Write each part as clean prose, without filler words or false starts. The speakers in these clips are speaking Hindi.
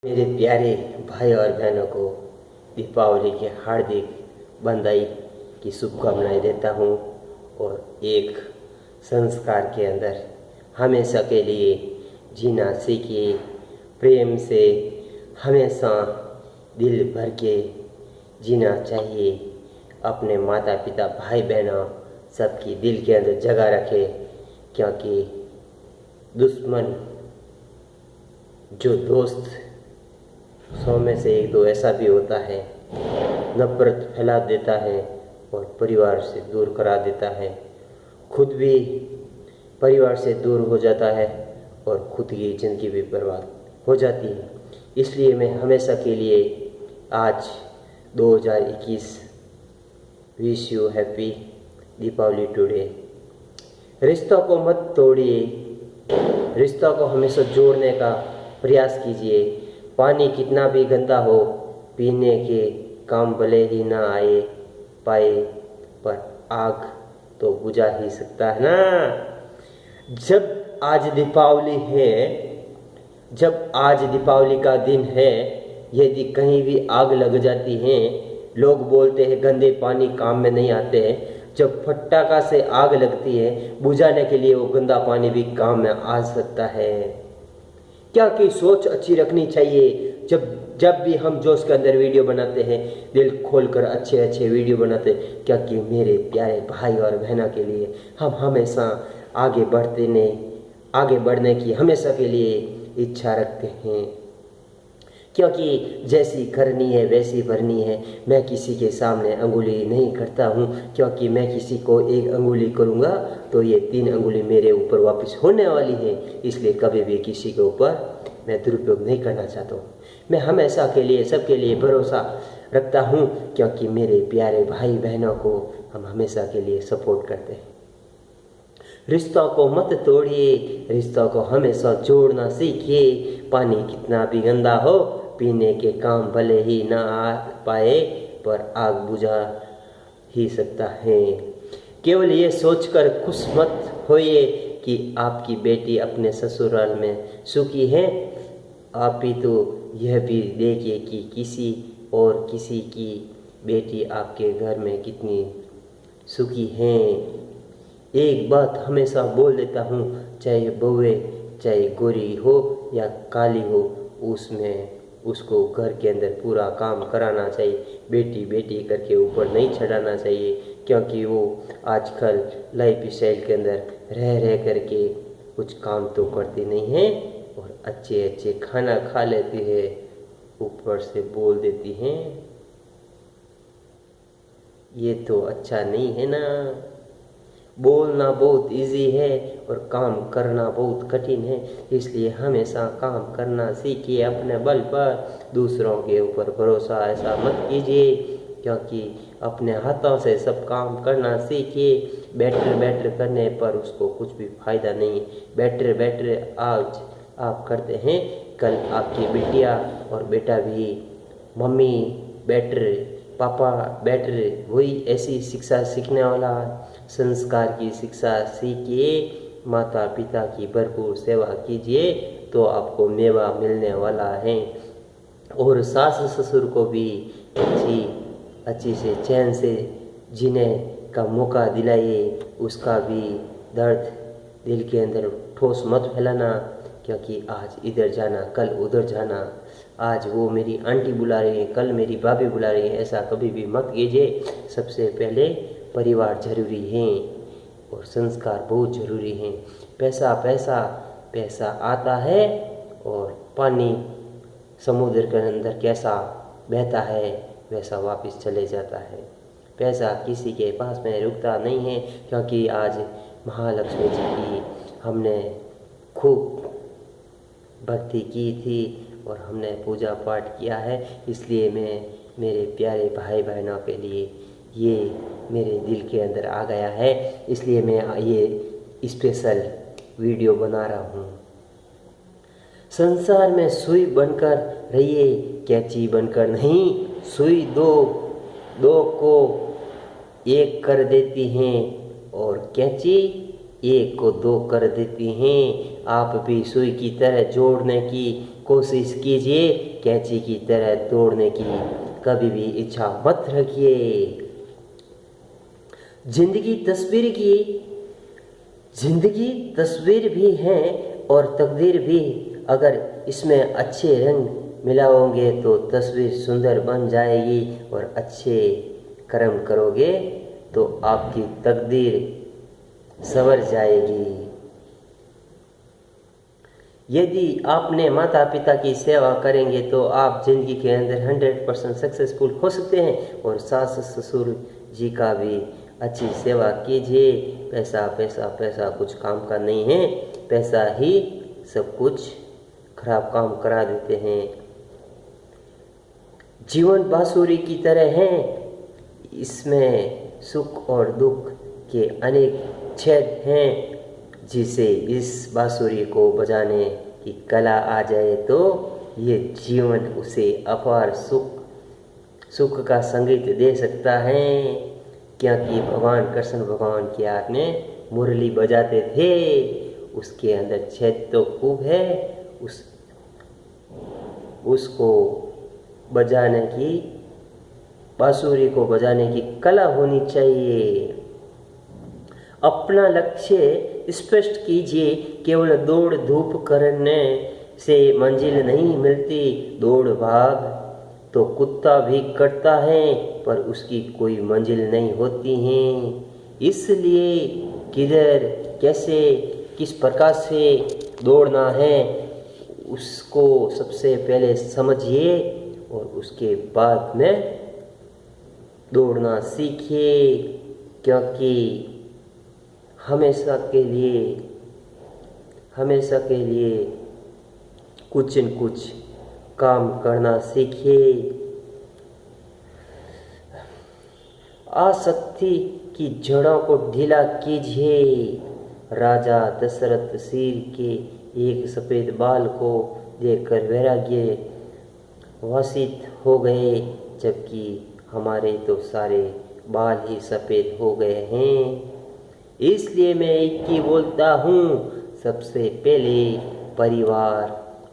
मेरे प्यारे भाई और बहनों को दीपावली के हार्दिक बधाई की शुभकामनाएं देता हूँ। और एक संस्कार के अंदर हमेशा के लिए जीना सीखिए, प्रेम से हमेशा दिल भर के जीना चाहिए। अपने माता पिता भाई बहनों सबकी दिल के अंदर जगह रखे, क्योंकि दुश्मन जो दोस्त 100 में से एक दो ऐसा भी होता है, नफरत फैला देता है और परिवार से दूर करा देता है, खुद भी परिवार से दूर हो जाता है और खुद की ज़िंदगी भी बर्बाद हो जाती है। इसलिए मैं हमेशा के लिए आज 2021 wish you happy Deepawali today. रिश्तों को मत तोड़िए, रिश्तों को हमेशा जोड़ने का प्रयास कीजिए। पानी कितना भी गंदा हो, पीने के काम भले ही ना आए पाए, पर आग तो बुझा ही सकता है ना। जब आज दीपावली है, जब आज दीपावली का दिन है, यदि कहीं भी आग लग जाती है, लोग बोलते हैं गंदे पानी काम में नहीं आते हैं। जब फटाका से आग लगती है, बुझाने के लिए वो गंदा पानी भी काम में आ सकता है। क्या कि सोच अच्छी रखनी चाहिए। जब भी हम जोश के अंदर वीडियो बनाते हैं, दिल खोलकर अच्छे अच्छे वीडियो बनाते हैं, क्या कि मेरे प्यारे भाई और बहनों के लिए हम हमेशा आगे बढ़ने की हमेशा के लिए इच्छा रखते हैं। क्योंकि जैसी करनी है वैसी भरनी है। मैं किसी के सामने अंगुली नहीं करता हूँ, क्योंकि मैं किसी को एक अंगुली करूँगा तो ये 3 अंगुली मेरे ऊपर वापस होने वाली है। इसलिए कभी भी किसी के ऊपर मैं दुरुपयोग नहीं करना चाहता हूँ। मैं हमेशा के लिए सबके लिए भरोसा रखता हूँ, क्योंकि मेरे प्यारे भाई बहनों को हम हमेशा के लिए सपोर्ट करते हैं। रिश्तों को मत तोड़िए, रिश्तों को हमेशा जोड़ना सीखिए। पानी कितना भी गंदा हो, पीने के काम भले ही ना आ पाए, पर आग बुझा ही सकता है। केवल ये सोचकर खुश मत होइए कि आपकी बेटी अपने ससुराल में सुखी है। आप ही तो यह भी देखिए कि किसी की बेटी आपके घर में कितनी सुखी है। एक बात हमेशा बोल देता हूँ, चाहे बहुए चाहे गोरी हो या काली हो, उसको घर के अंदर पूरा काम कराना चाहिए। बेटी बेटी करके ऊपर नहीं चढ़ाना चाहिए, क्योंकि वो आजकल लाइफ स्टाइल के अंदर रह करके कुछ काम तो करती नहीं है और अच्छे अच्छे खाना खा लेती है, ऊपर से बोल देती हैं। ये तो अच्छा नहीं है ना। बोलना बहुत इजी है और काम करना बहुत कठिन है। इसलिए हमेशा काम करना सीखिए अपने बल पर। दूसरों के ऊपर भरोसा ऐसा मत कीजिए, क्योंकि अपने हाथों से सब काम करना सीखिए। बैटर करने पर उसको कुछ भी फायदा नहीं। बैटर आज आप करते हैं, कल आपकी बिटिया और बेटा भी मम्मी बैटर, पापा बैटर, वही ऐसी शिक्षा सीखने वाला। संस्कार की शिक्षा सीखिए, माता पिता की भरपूर सेवा कीजिए, तो आपको मेवा मिलने वाला है। और सास ससुर को भी अच्छी से चैन से जीने का मौका दिलाइए। उसका भी दर्द दिल के अंदर ठोस मत फैलाना, क्योंकि आज इधर जाना कल उधर जाना, आज वो मेरी आंटी बुला रही है कल मेरी भाभी बुला रही है, ऐसा कभी भी मत कीजिए। सबसे पहले परिवार जरूरी है और संस्कार बहुत जरूरी हैं। पैसा आता है और पानी समुद्र के अंदर कैसा बहता है वैसा वापस चले जाता है। पैसा किसी के पास में रुकता नहीं है, क्योंकि आज महालक्ष्मी जी की हमने खूब भक्ति की थी और हमने पूजा पाठ किया है। इसलिए मैं मेरे प्यारे भाई बहनों के लिए ये मेरे दिल के अंदर आ गया है, इसलिए मैं ये स्पेशल वीडियो बना रहा हूँ। संसार में सुई बनकर रहिए, कैंची बनकर नहीं। सुई दो को एक कर देती हैं और कैंची 1 को 2 कर देती हैं। आप भी सुई की तरह जोड़ने की कोशिश कीजिए, कैंची की तरह तोड़ने की कभी भी इच्छा मत रखिए। जिंदगी तस्वीर भी है और तकदीर भी। अगर इसमें अच्छे रंग मिलाओगे तो तस्वीर सुंदर बन जाएगी, और अच्छे कर्म करोगे तो आपकी तकदीर संवर जाएगी। यदि आपने माता पिता की सेवा करेंगे तो आप जिंदगी के अंदर 100% सक्सेसफुल हो सकते हैं। और सास ससुर जी का भी अच्छी सेवा कीजिए। पैसा पैसा पैसा कुछ काम का नहीं है, पैसा ही सब कुछ खराब काम करा देते हैं। जीवन बांसुरी की तरह है, इसमें सुख और दुख के अनेक छेद हैं। जिसे इस बांसुरी को बजाने की कला आ जाए तो ये जीवन उसे अपार सुख का संगीत दे सकता है। क्योंकि भगवान कृष्ण भगवान के हाथ में मुरली बजाते थे, उसके अंदर छेद तो खूब है, उसको बजाने की, बांसुरी को बजाने की कला होनी चाहिए। अपना लक्ष्य स्पष्ट कीजिए। केवल दौड़ धूप करने से मंजिल नहीं मिलती। दौड़ भाग तो कुत्ता भी करता है, पर उसकी कोई मंजिल नहीं होती है। इसलिए किधर कैसे किस प्रकार से दौड़ना है उसको सबसे पहले समझिए, और उसके बाद में दौड़ना सीखिए। क्योंकि हमेशा के लिए कुछ न कुछ काम करना सीखिए। आसक्ति की जड़ों को ढीला कीजिए। राजा दशरथ सिर के एक सफ़ेद बाल को देखकर वैराग्य वासित हो गए, जबकि हमारे तो सारे बाल ही सफ़ेद हो गए हैं। इसलिए मैं एक ही बोलता हूँ, सबसे पहले परिवार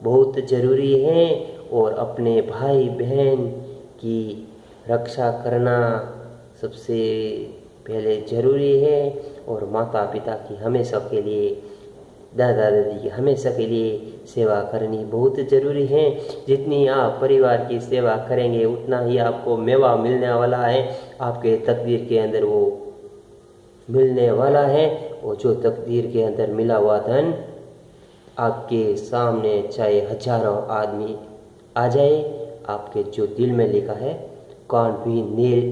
बहुत ज़रूरी है, और अपने भाई बहन की रक्षा करना सबसे पहले ज़रूरी है। और माता पिता की हमेशा के लिए, दादा दादी की हमेशा के लिए सेवा करनी बहुत ज़रूरी है। जितनी आप परिवार की सेवा करेंगे उतना ही आपको मेवा मिलने वाला है, आपके तकदीर के अंदर वो मिलने वाला है। और जो तकदीर के अंदर मिला हुआ धन आपके सामने चाहे हजारों आदमी आ जाए, आपके जो दिल में लिखा है कौन भी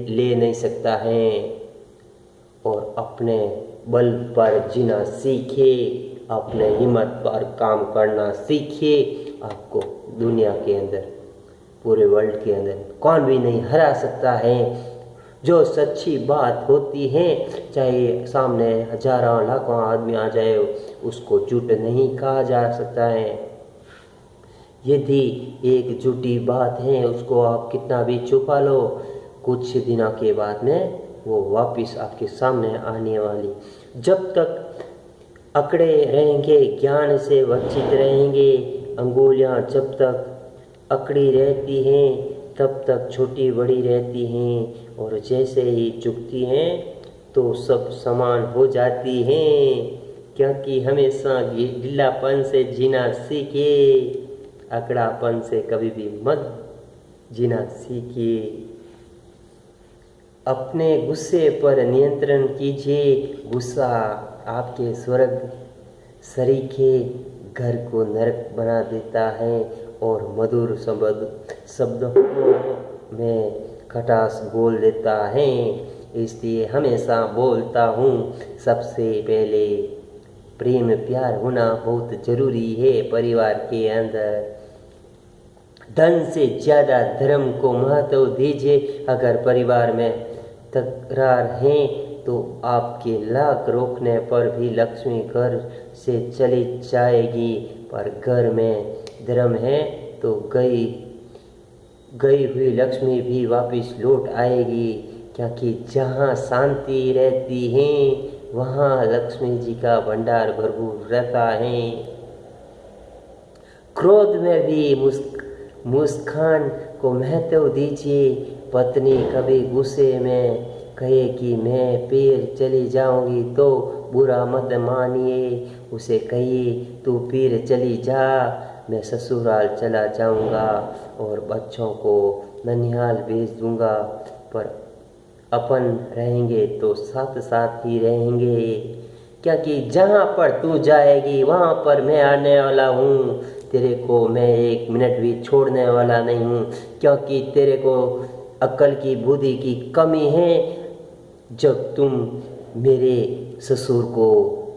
ले नहीं सकता है। और अपने बल पर जीना सीखिए, अपने हिम्मत पर काम करना सीखिए। आपको दुनिया के अंदर, पूरे वर्ल्ड के अंदर कौन भी नहीं हरा सकता है। जो सच्ची बात होती है, चाहे सामने हजारों लाखों आदमी आ जाए, उसको झूठ नहीं कहा जा सकता है। यदि एक झूठी बात है, उसको आप कितना भी छुपा लो, कुछ दिनों के बाद में वो वापस आपके सामने आने वाली। जब तक अकड़े रहेंगे, ज्ञान से वंचित रहेंगे, अंगुलियां जब तक अकड़ी रहती हैं तब तक छोटी बड़ी रहती हैं, और जैसे ही झुकती हैं तो सब समान हो जाती हैं। क्योंकि हमेशा ढीलापन से जीना सीखिए, अकड़ापन से कभी भी मत जीना सीखिए। अपने गुस्से पर नियंत्रण कीजिए। गुस्सा आपके स्वर्ग सरीखे घर को नरक बना देता है, और मधुर शब्दों में खटास बोल देता है। इसलिए हमेशा बोलता हूँ, सबसे पहले प्रेम प्यार होना बहुत ज़रूरी है परिवार के अंदर। धन से ज़्यादा धर्म को महत्व दीजिए। अगर परिवार में तकरार है तो आपके लाख रोकने पर भी लक्ष्मी घर से चली जाएगी, पर घर में धर्म है तो गई हुई लक्ष्मी भी वापस लौट आएगी। क्योंकि जहाँ शांति रहती है वहाँ लक्ष्मी जी का भंडार भरपूर रहता है। क्रोध में भी मुस्कान को महत्व दीजिए। पत्नी कभी गुस्से में कहे कि मैं फिर चली जाऊंगी तो बुरा मत मानिए, उसे कहिए तू फिर चली जा, मैं ससुराल चला जाऊंगा और बच्चों को ननिहाल भेज दूंगा, पर अपन रहेंगे तो साथ साथ ही रहेंगे, क्योंकि जहाँ पर तू जाएगी वहाँ पर मैं आने वाला हूँ। तेरे को मैं एक मिनट भी छोड़ने वाला नहीं हूँ, क्योंकि तेरे को अक्ल की बुद्धि की कमी है। जब तुम मेरे ससुर को,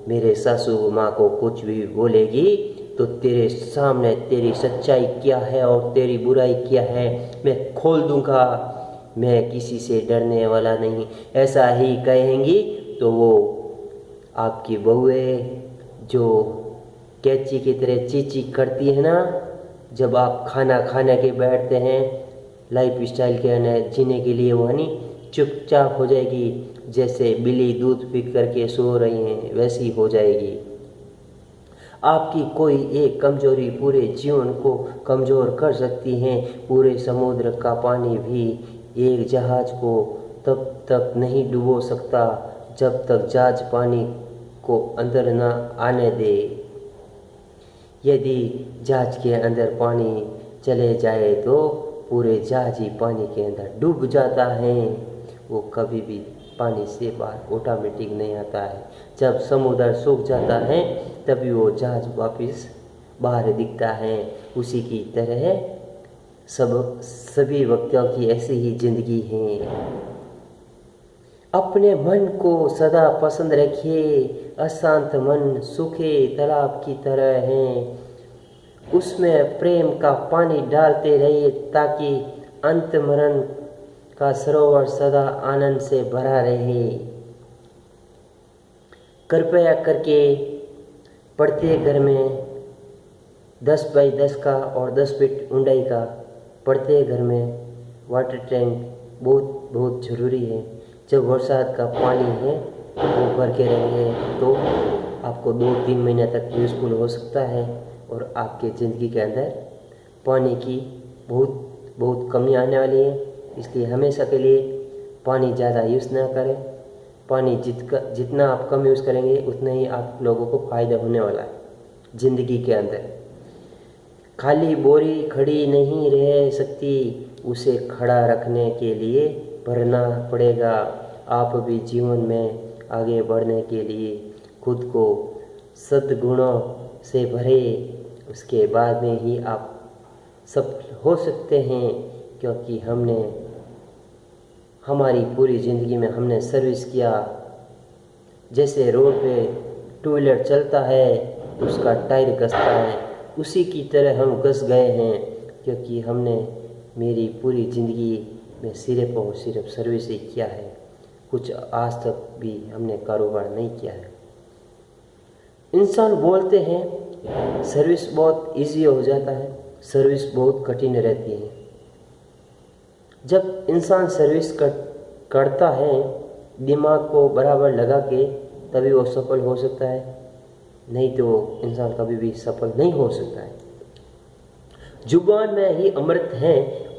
मेरे सासू माँ को कुछ भी बोलेगी तो तेरे सामने तेरी सच्चाई क्या है और तेरी बुराई क्या है मैं खोल दूंगा। मैं किसी से डरने वाला नहीं। ऐसा ही कहेंगी तो वो आपकी बहुएं जो कैंची की तरह चींची करती है ना, जब आप खाना खाने के बैठते हैं लाइफ स्टाइल के अंदर जीने के लिए, वो नहीं चुपचाप हो जाएगी, जैसे बिल्ली दूध पी करके सो रही हैं वैसी हो जाएगी। आपकी कोई एक कमजोरी पूरे जीवन को कमज़ोर कर सकती है। पूरे समुद्र का पानी भी एक जहाज को तब तक नहीं डुबो सकता जब तक जहाज पानी को अंदर न आने दे। यदि जहाज के अंदर पानी चले जाए तो पूरे जहाज ही पानी के अंदर डूब जाता है, वो कभी भी पानी से बाहर ऑटोमेटिक नहीं आता है। जब समुद्र सूख जाता है तभी वो जहाज वापस बाहर दिखता है। उसी की तरह सभी व्यक्तियों की ऐसी ही जिंदगी है। अपने मन को सदा पसंद रखिए। अशांत मन सूखे तालाब की तरह है, उसमें प्रेम का पानी डालते रहिए ताकि अंत मरण का सरोवर सदा आनंद से भरा रहे। कृपया करके प्रत्येक घर में 10 बाई 10 का और 10 फीट ऊंचाई का प्रत्येक घर में वाटर टैंक बहुत बहुत ज़रूरी है। जब बरसात का पानी है वो भर के रहेंगे तो आपको 2-3 महीने तक यूज़फुल हो सकता है और आपके ज़िंदगी के अंदर पानी की बहुत बहुत कमी आने वाली है। इसलिए हमेशा के लिए पानी ज़्यादा यूज़ ना करें। पानी जितना आप कम यूज़ करेंगे उतना ही आप लोगों को फ़ायदा होने वाला है ज़िंदगी के अंदर। खाली बोरी खड़ी नहीं रह सकती, उसे खड़ा रखने के लिए भरना पड़ेगा। आप भी जीवन में आगे बढ़ने के लिए खुद को सद्गुणों से भरे, उसके बाद में ही आप सब हो सकते हैं। क्योंकि हमने हमारी पूरी ज़िंदगी में हमने सर्विस किया। जैसे रोड पे टू व्हीलर चलता है उसका टायर घसता है, उसी की तरह हम घस गए हैं, क्योंकि हमने मेरी पूरी ज़िंदगी में सिर्फ और सिर्फ सर्विस ही किया है। कुछ आज तक भी हमने कारोबार नहीं किया है। इंसान बोलते हैं सर्विस बहुत इजी हो जाता है, सर्विस बहुत कठिन रहती है। जब इंसान सर्विस करता है दिमाग को बराबर लगा के तभी वो सफल हो सकता है, नहीं तो इंसान कभी भी सफल नहीं हो सकता है। जुबान में ही अमृत है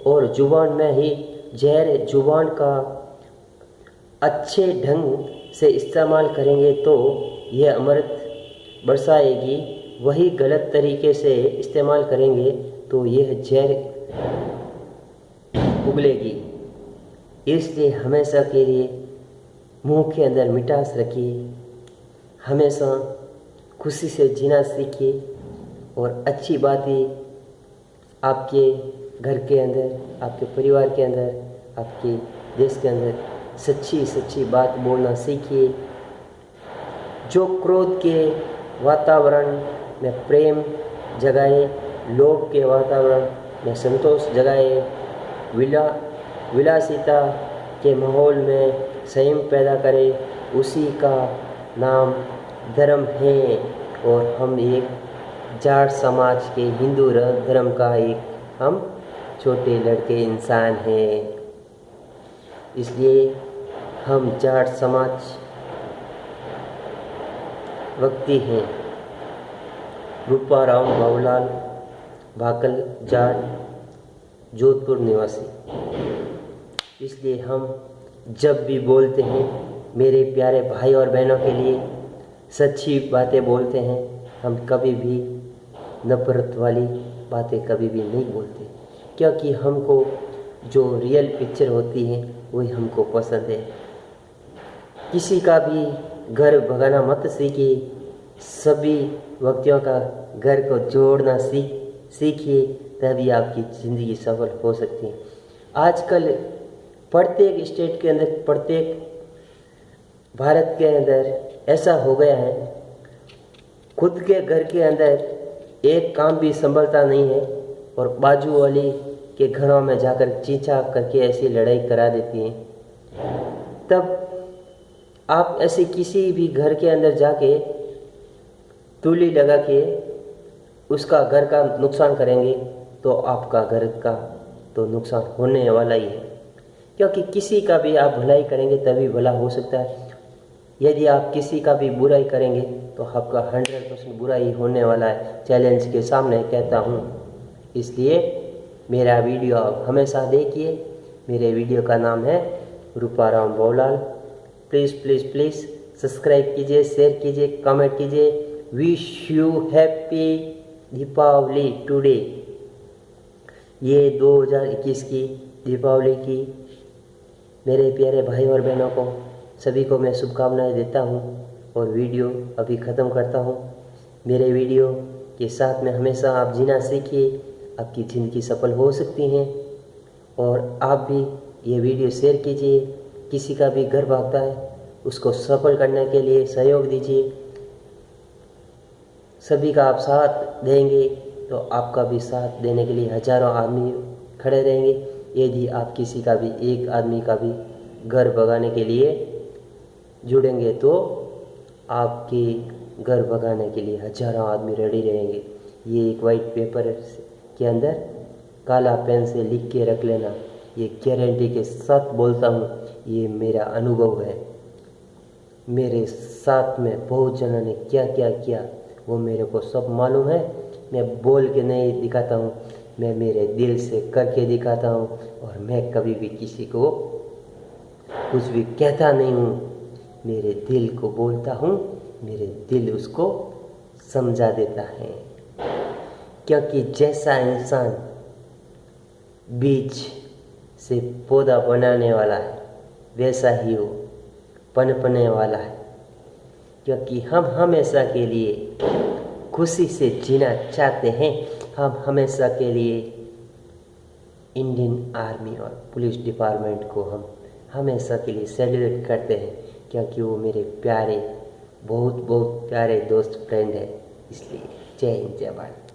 और जुबान में ही जहर। जुबान का अच्छे ढंग से इस्तेमाल करेंगे तो यह अमृत बरसाएगी, वही गलत तरीके से इस्तेमाल करेंगे तो यह जहर उगलेगी। इसलिए हमेशा के लिए मुंह के अंदर मिठास रखिए, हमेशा खुशी से जीना सीखिए और अच्छी बातें आपके घर के अंदर, आपके परिवार के अंदर, आपके देश के अंदर सच्ची बात बोलना सीखिए। जो क्रोध के वातावरण में प्रेम जगाए, लोभ के वातावरण में संतोष जगाए, विलासिता के माहौल में संयम पैदा करे, उसी का नाम धर्म है। और हम एक जाट समाज के हिंदू धर्म का एक हम छोटे लड़के इंसान हैं, इसलिए हम जाट समाज व्यक्ति हैं। रूपाराम बाबूलाल भाकल जाट जोधपुर निवासी। इसलिए हम जब भी बोलते हैं मेरे प्यारे भाई और बहनों के लिए सच्ची बातें बोलते हैं। हम कभी भी नफरत वाली बातें कभी भी नहीं बोलते, क्योंकि हमको जो रियल पिक्चर होती है वही हमको पसंद है। किसी का भी घर भगाना मत सीखिए, सभी व्यक्तियों का घर को जोड़ना सीखिए, तभी आपकी ज़िंदगी सफल हो सकती है। आजकल प्रत्येक स्टेट के अंदर, प्रत्येक भारत के अंदर ऐसा हो गया है, खुद के घर के अंदर एक काम भी संभलता नहीं है और बाजू वाली के घरों में जाकर चींचा करके ऐसी लड़ाई करा देती हैं। तब आप ऐसे किसी भी घर के अंदर जाके तूली लगा के उसका घर का नुकसान करेंगे तो आपका घर का तो नुकसान होने वाला ही है, क्योंकि किसी का भी आप भलाई करेंगे तभी भला हो सकता है। यदि आप किसी का भी बुराई करेंगे तो आपका 100% बुरा ही होने वाला है, चैलेंज के सामने कहता हूँ। इसलिए मेरा वीडियो आप हमेशा देखिए। मेरे वीडियो का नाम है Ruparam Bahulal. Please please please subscribe कीजिए, शेयर कीजिए, कमेंट कीजिए। Wish you happy Deepawali today. ये 2021 की दीपावली की मेरे प्यारे भाई और बहनों को सभी को मैं शुभकामनाएं देता हूँ और वीडियो अभी ख़त्म करता हूँ। मेरे वीडियो के साथ में हमेशा आप जीना सीखिए, आपकी ज़िंदगी सफल हो सकती हैं। और आप भी ये वीडियो शेयर कीजिए। किसी का भी घर भागता है उसको सफल करने के लिए सहयोग दीजिए। सभी का आप साथ देंगे तो आपका भी साथ देने के लिए हजारों आदमी खड़े रहेंगे। यदि आप किसी का भी एक आदमी का भी घर भगाने के लिए जुड़ेंगे तो आपके घर भगाने के लिए हजारों आदमी रेडी रहेंगे। ये एक वाइट पेपर के अंदर काला पेन से लिख के रख लेना। ये गारंटी के साथ बोलता हूँ, ये मेरा अनुभव है। मेरे साथ में बहुत जनों ने क्या क्या किया वो मेरे को सब मालूम है। मैं बोल के नहीं दिखाता हूँ, मैं मेरे दिल से करके दिखाता हूँ। और मैं कभी भी किसी को कुछ भी कहता नहीं हूँ, मेरे दिल को बोलता हूँ, मेरे दिल उसको समझा देता है। क्योंकि जैसा इंसान बीज से पौधा बनाने वाला है वैसा ही वो पनपने वाला है। क्योंकि हम हमेशा के लिए खुशी से जीना चाहते हैं। हम हमेशा के लिए इंडियन आर्मी और पुलिस डिपार्टमेंट को हम हमेशा के लिए सेलिब्रेट करते हैं, क्योंकि वो मेरे प्यारे बहुत बहुत प्यारे दोस्त फ्रेंड है। इसलिए जय हिंद, जय भारत।